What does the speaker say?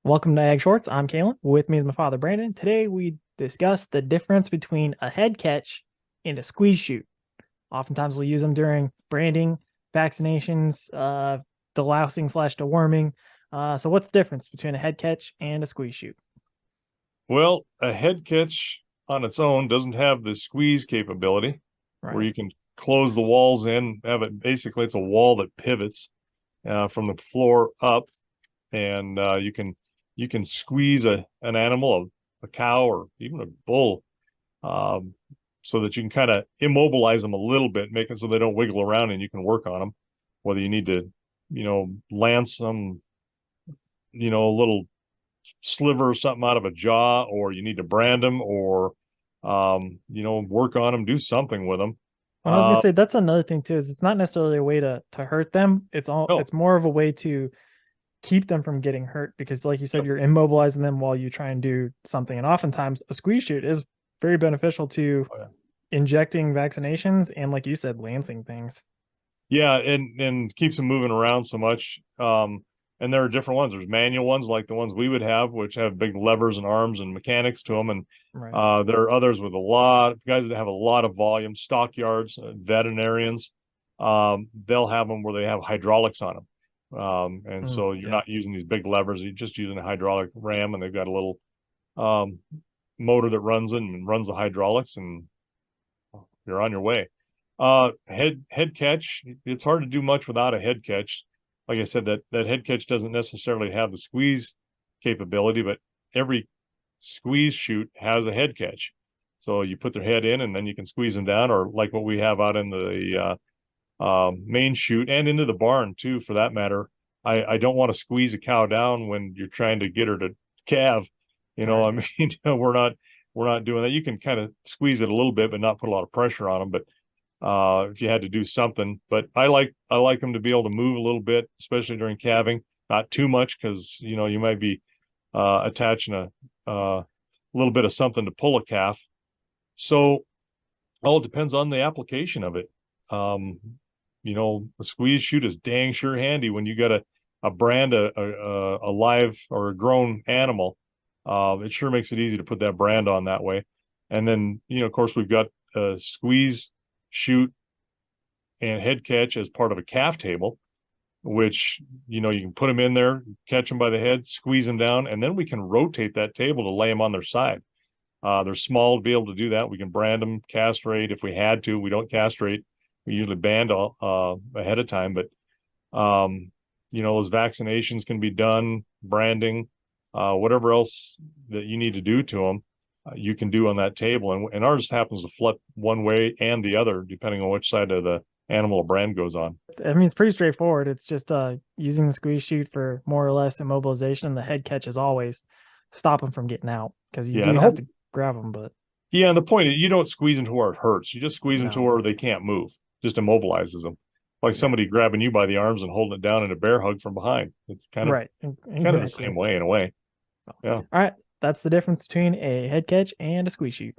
Welcome to Ag Shorts. I'm Calen. With me is my father, Brandon. Today we discuss the difference between a head catch and a squeeze chute. Oftentimes we'll use them during branding, vaccinations, delousing slash deworming. So what's the difference between a head catch and a squeeze chute? Well, a head catch on its own doesn't have the squeeze capability where Right. you can close the walls in, have it basically it's a wall that pivots from the floor up, and you can squeeze an animal, a cow or even a bull, um, so that you can kind of immobilize them a little bit, make it so they don't wiggle around, and you can work on them. Whether you need to, lance them, a little sliver or something out of a jaw, or you need to brand them, or work on them, do something with them. When I was gonna Uh, say that's another thing too, is it's not necessarily a way to hurt them. no, It's more of a way to keep them from getting hurt because like you said, yep, you're immobilizing them while you try and do something. And oftentimes a squeeze chute is very beneficial to oh, yeah. injecting vaccinations and like you said, lancing things. Yeah, and keeps them moving around so much. And there are different ones. There's manual ones like the ones we would have, which have big levers and arms and mechanics to them. And Right. there are others with a lot guys that have a lot of volume, stockyards, veterinarians. They'll have them where they have hydraulics on them. And so you're Yeah. not using these big levers. You're just using a hydraulic ram, and they've got a little um, motor that runs it and runs the hydraulics, and you're on your way. Head catch. It's hard to do much without a head catch. Like I said, that head catch doesn't necessarily have the squeeze capability, but every squeeze chute has a head catch. So you put their head in, and then you can squeeze them down, or like what we have out in the main chute and into the barn too, for that matter. I don't want to squeeze a cow down when you're trying to get her to calve. I Right. mean, we're not doing that. You can kind of squeeze it a little bit, but not put a lot of pressure on them. But if you had to do something, but I like them to be able to move a little bit, especially during calving, not too much, because you might be attaching a little bit of something to pull a calf. So all it depends on the application of it. Um, the squeeze chute is dang sure handy when you got a brand a live or a grown animal. It sure makes it easy to put that brand on that way. And then of course we've got a squeeze chute and head catch as part of a calf table, which you can put them in there, catch them by the head, squeeze them down, and then we can rotate that table to lay them on their side. They're small to be able to do that. We can brand them, castrate if we had to. We don't castrate. We usually band ahead of time, but those vaccinations can be done, branding, whatever else that you need to do to them, you can do on that table. And ours happens to flip one way and the other, depending on which side of the animal or brand goes on. I mean, it's pretty straightforward. It's just using the squeeze chute for more or less immobilization. And the head catch is always stop them from getting out because you Yeah, do and have hope. to grab them, but Yeah, and the point is you don't squeeze them to where it hurts. You just squeeze them to no, where they can't move. Just immobilizes them, like yeah, somebody grabbing you by the arms and holding it down in a bear hug from behind. It's right, kind of the same exactly. way in a way. So, Yeah. all right, that's the difference between a head catch and a squeeze chute.